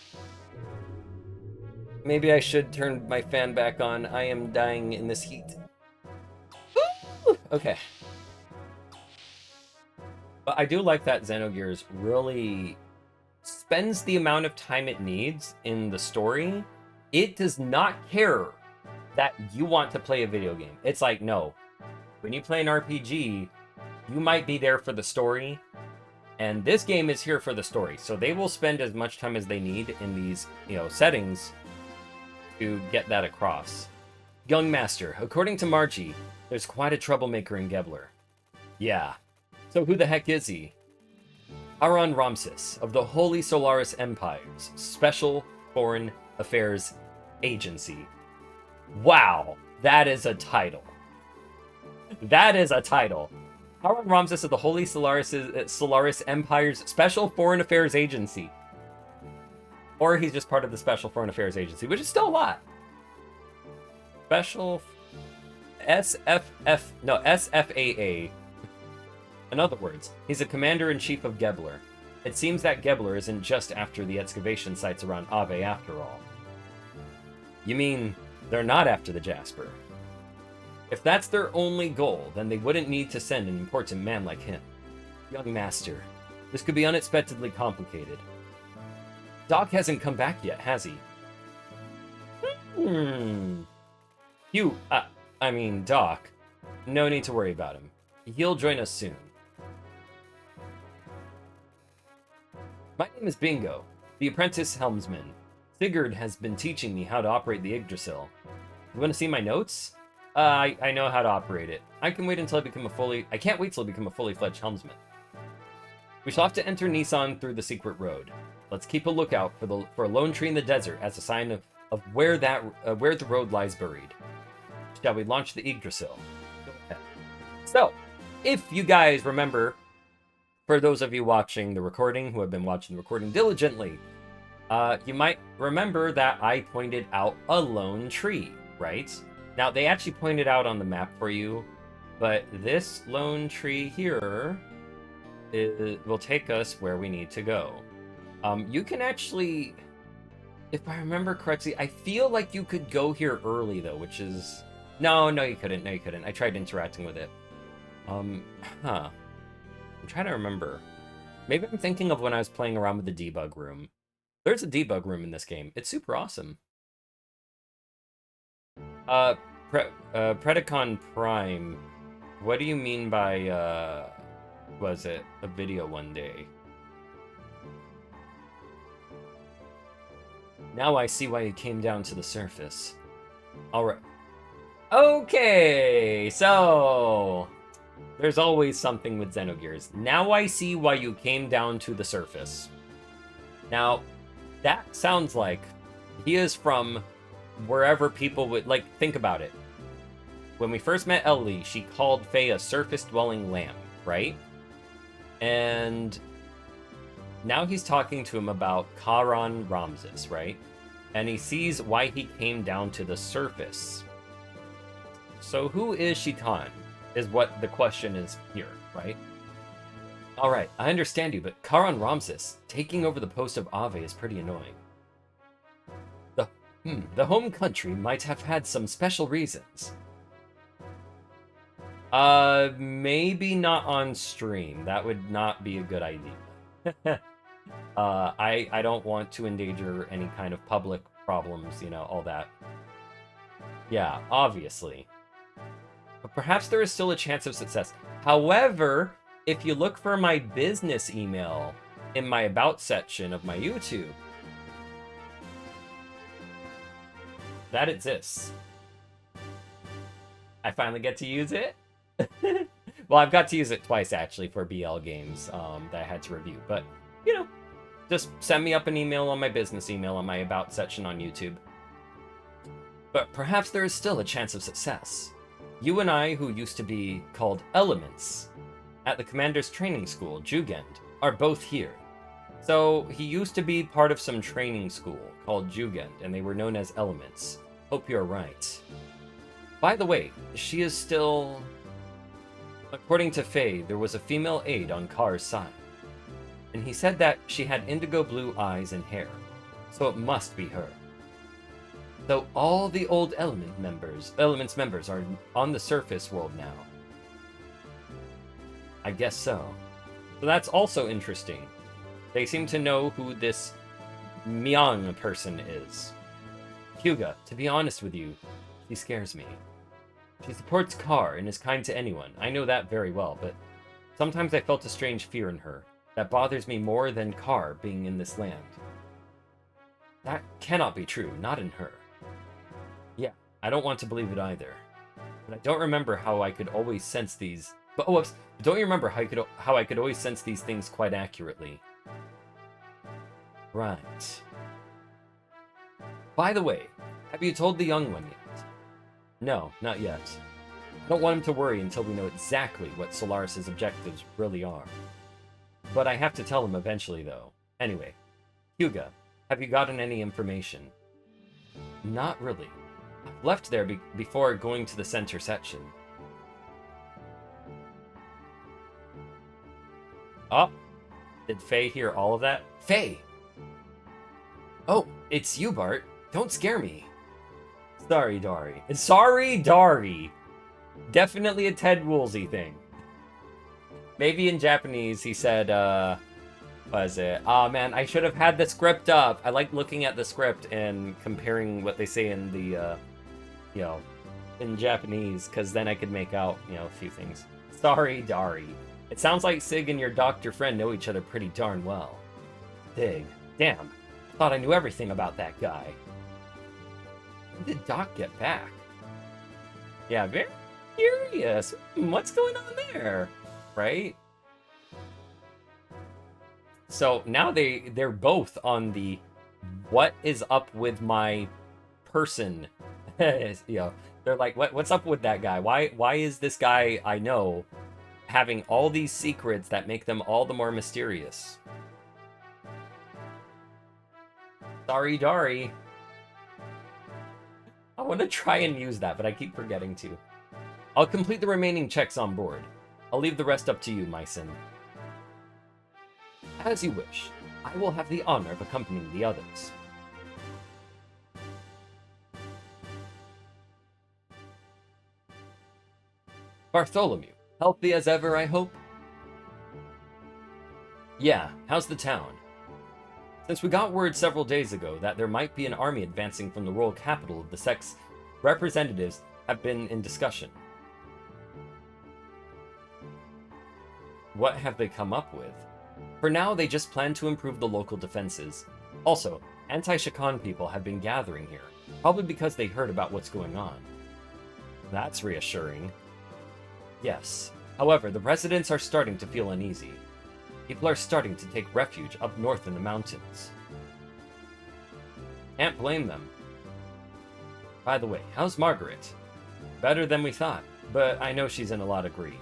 Maybe I should turn my fan back on. I am dying in this heat. Woo! Okay. But I do like that Xenogears really spends the amount of time it needs in the story. It does not care that you want to play a video game. It's like, no. When you play an RPG, you might be there for the story, and this game is here for the story. So they will spend as much time as they need in these, settings to get that across. Young Master, according to Margie, there's quite a troublemaker in Gebler. Yeah. So who the heck is he? Aron Ramses, of the Holy Solaris Empire's Special Foreign Affairs Agency. Wow, that is a title. That is a title. Aron Ramses of the Holy Solaris Empire's Special Foreign Affairs Agency. Or he's just part of the Special Foreign Affairs Agency, which is still a lot. Special... SFAA. In other words, he's a commander-in-chief of Gebler. It seems that Gebler isn't just after the excavation sites around Ave after all. You mean, they're not after the Jasper? If that's their only goal, then they wouldn't need to send an important man like him. Young Master, this could be unexpectedly complicated. Doc hasn't come back yet, has he? Doc. No need to worry about him. He'll join us soon. My name is Bingo, the apprentice helmsman. Sigurd has been teaching me how to operate the Yggdrasil. You want to see my notes? I know how to operate it. I can't wait till I become a fully fledged helmsman. We shall have to enter Nissan through the secret road. Let's keep a lookout for a lone tree in the desert as a sign of where the road lies buried. Shall we launch the Yggdrasil? Go ahead. So, if you guys remember, for those of you watching the recording who have been watching the recording diligently, you might remember that I pointed out a lone tree, right? Now, they actually pointed out on the map for you, but this lone tree here will take us where we need to go. You can actually, if I remember correctly, I feel like you could go here early, though, which is... No, you couldn't. No, you couldn't. I tried interacting with it. I'm trying to remember. Maybe I'm thinking of when I was playing around with the debug room. There's a debug room in this game. It's super awesome. Predacon Prime. What do you mean by, was it a video one day? Now I see why you came down to the surface. Alright. Okay, so... There's always something with Xenogears. Now I see why you came down to the surface. Now, that sounds like he is from wherever people would... Like, think about it. When we first met Ellie, she called Faye a surface-dwelling lamb, right? And now he's talking to him about Charon Ramses, right? And he sees why he came down to the surface. So who is Shitan, is what the question is here, right? Alright, I understand you, but Charon Ramses taking over the post of Ave is pretty annoying. The home country might have had some special reasons. Maybe not on stream. That would not be a good idea. I don't want to endanger any kind of public problems, you know, all that. Yeah, obviously. But perhaps there is still a chance of success. However, if you look for my business email in my About section of my YouTube, that exists. I finally get to use it. Well, I've got to use it twice, actually, for BL games that I had to review. But, you know, just send me up an email on my business email on my About section on YouTube. But perhaps there is still a chance of success. You and I, who used to be called Elements at the Commander's Training School, Jugend, are both here. So, he used to be part of some training school called Jugend, and they were known as Elements. Hope you're right. By the way, she is still... According to Faye, there was a female aide on Car's side. And he said that she had indigo blue eyes and hair. So it must be her. So all the old Elements members are on the surface world now. I guess so. So that's also interesting. They seem to know who this Myung person is. Hyuga, to be honest with you, she scares me. She supports Car and is kind to anyone. I know that very well, but sometimes I felt a strange fear in her that bothers me more than Car being in this land. That cannot be true, not in her. Yeah, I don't want to believe it either. But I don't remember how I could always sense these... But, whoops, don't you remember how I could always sense these things quite accurately? Right. By the way, have you told the young one yet? No, not yet. I don't want him to worry until we know exactly what Solaris' objectives really are. But I have to tell him eventually, though. Anyway, Hyuga, have you gotten any information? Not really. I left there before going to the center section. Oh, did Faye hear all of that? Faye! Oh, it's you, Bart. Don't scare me. Sorry, Dari. Sorry, Dari! Definitely a Ted Woolsey thing. Maybe in Japanese he said, what is it? Oh man, I should have had the script up. I like looking at the script and comparing what they say in the, you know, in Japanese, because then I could make out, you know, a few things. Sorry, Dari. It sounds like Sig and your doctor friend know each other pretty darn well. Sig. Damn. Thought I knew everything about that guy. When did Doc get back? Yeah, very curious. What's going on there? Right? So now they're both on the what is up with my person, you know, they're like, what's up with that guy? Why is this guy I know having all these secrets that make them all the more mysterious? Sorry, Dari. I want to try and use that, but I keep forgetting to. I'll complete the remaining checks on board. I'll leave the rest up to you, Myson. As you wish. I will have the honor of accompanying the others. Bartholomew, healthy as ever, I hope? Yeah, how's the town? Since we got word several days ago that there might be an army advancing from the royal capital, the sect's representatives have been in discussion. What have they come up with? For now, they just plan to improve the local defenses. Also, anti-Shakan people have been gathering here, probably because they heard about what's going on. That's reassuring. Yes. However, the residents are starting to feel uneasy. People are starting to take refuge up north in the mountains. Can't blame them. By the way, how's Margaret? Better than we thought, but I know she's in a lot of grief.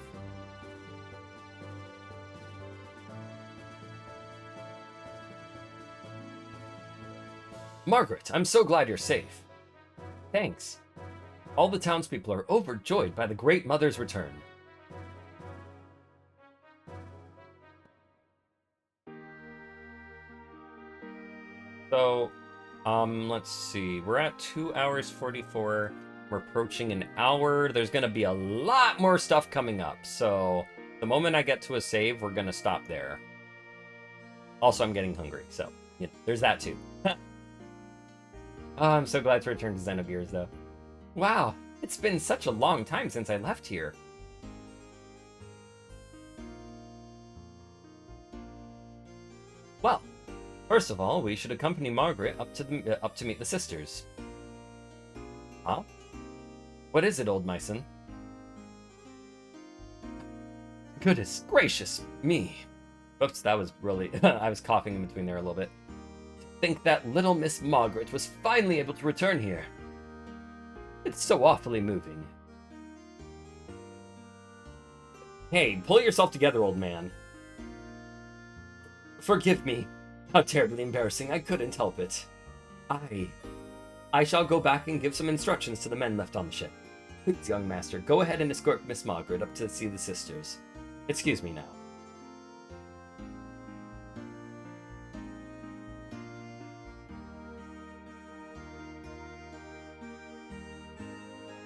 Margaret, I'm so glad you're safe. Thanks. All the townspeople are overjoyed by the Great Mother's return. So, let's see. We're at 2 hours 44. We're approaching an hour. There's going to be a lot more stuff coming up. So, the moment I get to a save, we're going to stop there. Also, I'm getting hungry. So, yeah, there's that too. Oh, I'm so glad to return to Xenogears, though. Wow, it's been such a long time since I left here. Well, first of all, we should accompany Margaret up to meet the sisters. Huh? What is it, old Myson? Goodness gracious me. Oops, that was really... I was coughing in between there a little bit. Think that little Miss Margaret was finally able to return here. It's so awfully moving. Hey, pull yourself together, old man. Forgive me. How terribly embarrassing. I couldn't help it. I shall go back and give some instructions to the men left on the ship. Please, young master, go ahead and escort Miss Margaret up to see the sisters. Excuse me now.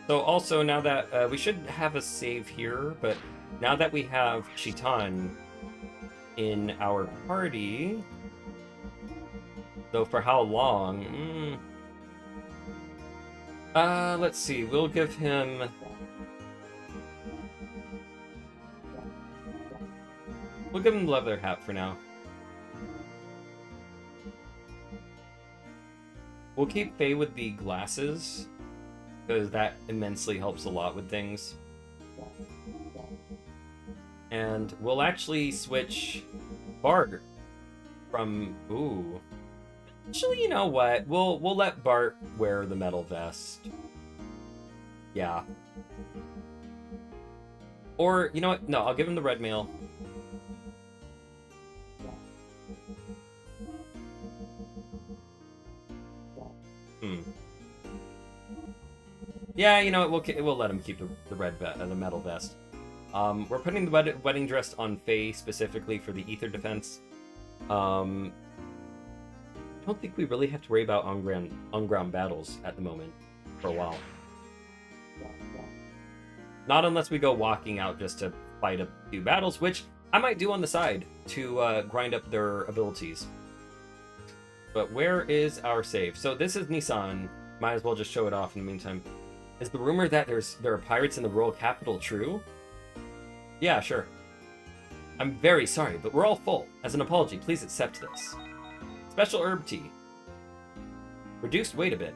So also, now that we should have a save here, but now that we have Chitan in our party, though for how long? Let's see. We'll give him... We'll give him the leather hat for now. We'll keep Faye with the glasses, because that immensely helps a lot with things. And we'll actually switch Bart from... Ooh. Actually, you know what? We'll let Bart wear the metal vest. Yeah. Or, you know what? No, I'll give him the red mail. Yeah, you know what? We'll let him keep the metal vest. We're putting the wedding dress on Faye specifically for the ether defense. I don't think we really have to worry about on-ground battles at the moment for a while. Not unless we go walking out just to fight a few battles, which I might do on the side to grind up their abilities. But where is our save? So this is Nissan. Might as well just show it off in the meantime. Is the rumor that there are pirates in the royal capital true? Yeah, sure. I'm very sorry, but we're all full. As an apology, please accept this. Special herb tea. Reduced weight a bit.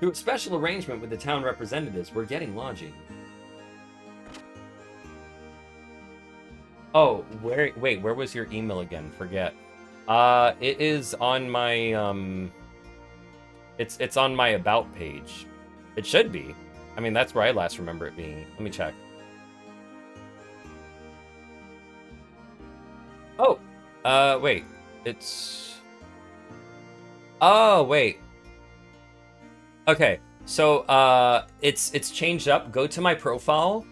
Through a special arrangement with the town representatives, we're getting lodging. Oh, wait, where was your email again? Forget. It is on my, it's on my about page. It should be. I mean, that's where I last remember it being. Let me check. Oh, wait. It's... Oh, wait. Okay, so, it's changed up. Go to my profile,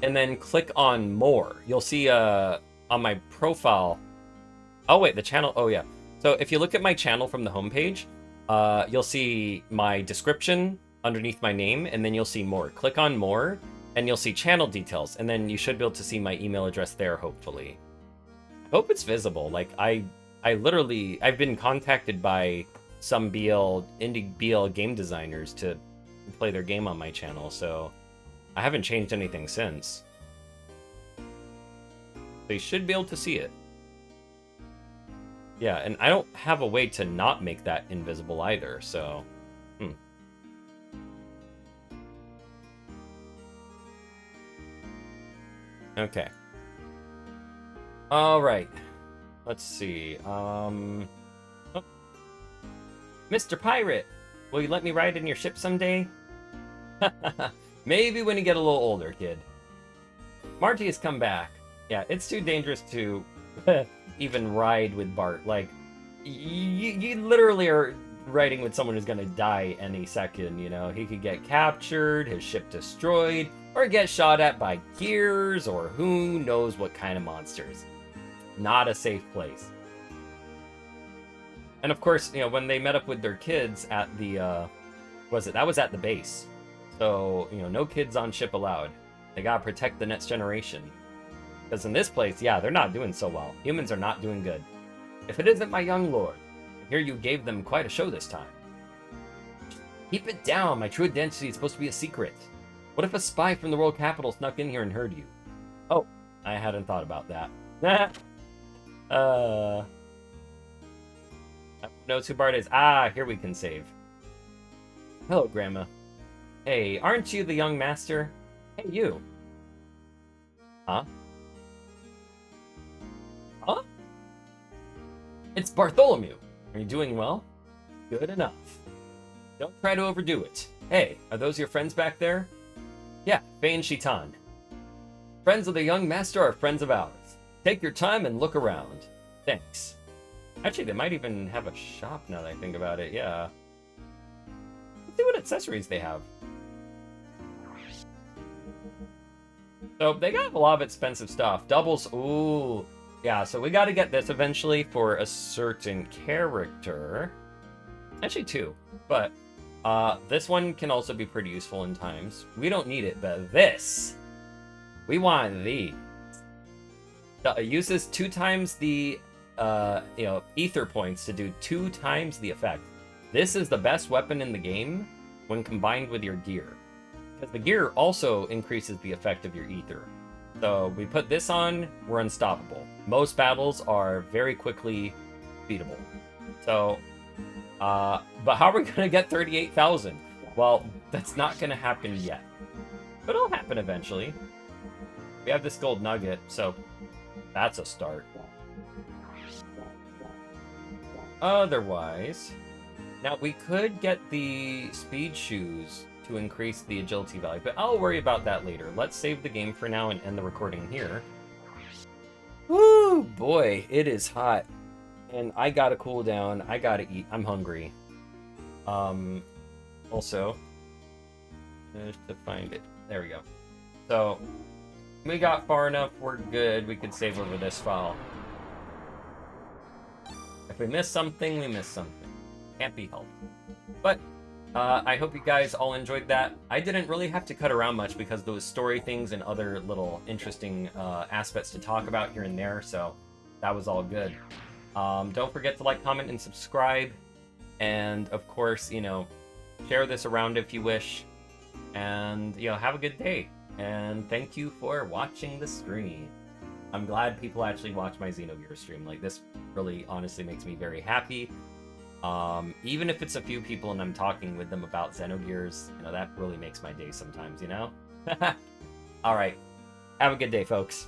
and then click on more. You'll see, on my profile... Oh, wait, the channel... Oh, yeah. So, if you look at my channel from the homepage, you'll see my description underneath my name, and then you'll see more. Click on more, and you'll see channel details, and then you should be able to see my email address there, hopefully. I hope it's visible. Like, I literally... I've been contacted by some indie BL game designers to play their game on my channel, so I haven't changed anything since. They should be able to see it. Yeah, and I don't have a way to not make that invisible either, so... Okay. Alright. Let's see, Oh. Mr. Pirate, will you let me ride in your ship someday? Maybe when you get a little older, kid. Margie has come back. Yeah, it's too dangerous to even ride with Bart. Like, you literally are riding with someone who's gonna die any second, you know? He could get captured, his ship destroyed, or get shot at by gears, or who knows what kind of monsters. Not a safe place. And of course, you know, when they met up with their kids at the, that was at the base. So, you know, no kids on ship allowed. They gotta protect the next generation. Because in this place, yeah, they're not doing so well. Humans are not doing good. If it isn't my young lord, I hear you gave them quite a show this time. Keep it down, my true identity is supposed to be a secret. What if a spy from the world capital snuck in here and heard you? Oh, I hadn't thought about that. Knows who Bart is. Ah, here we can save. Hello, Grandma. Hey, aren't you the young master? Hey, you. Huh? Huh? It's Bartholomew. Are you doing well? Good enough. Don't try to overdo it. Hey, are those your friends back there? Yeah, Faye and Shitan. Friends of the young master are friends of ours. Take your time and look around. Thanks. Actually, they might even have a shop now that I think about it, yeah. Let's see what accessories they have. So, they got a lot of expensive stuff. Doubles, ooh. Yeah, so we gotta get this eventually for a certain character. Actually, two. But, this one can also be pretty useful in times. We don't need it, but this! We want these. It uses 2 times the... you know, ether points to do 2 times the effect. This is the best weapon in the game when combined with your gear. Because the gear also increases the effect of your ether. So we put this on, we're unstoppable. Most battles are very quickly beatable. So, but how are we gonna get 38,000? Well, that's not gonna happen yet. But it'll happen eventually. We have this gold nugget, so that's a start. Otherwise, now we could get the speed shoes to increase the agility value, but I'll worry about that later. Let's save the game for now and end the recording here. Woo, boy, it is hot. And I gotta cool down, I gotta eat, I'm hungry. Also, just to find it, there we go. So, we got far enough, we're good, we could save over this file. If we miss something, we miss something. Can't be helped. But, I hope you guys all enjoyed that. I didn't really have to cut around much because there was story things and other little interesting aspects to talk about here and there, so that was all good. Don't forget to like, comment, and subscribe. And, of course, you know, share this around if you wish. And, you know, have a good day. And thank you for watching the stream. I'm glad people actually watch my Xenogears stream. Like, this really honestly makes me very happy. Even if it's a few people and I'm talking with them about Xenogears, you know, that really makes my day sometimes, you know? Alright. Have a good day, folks.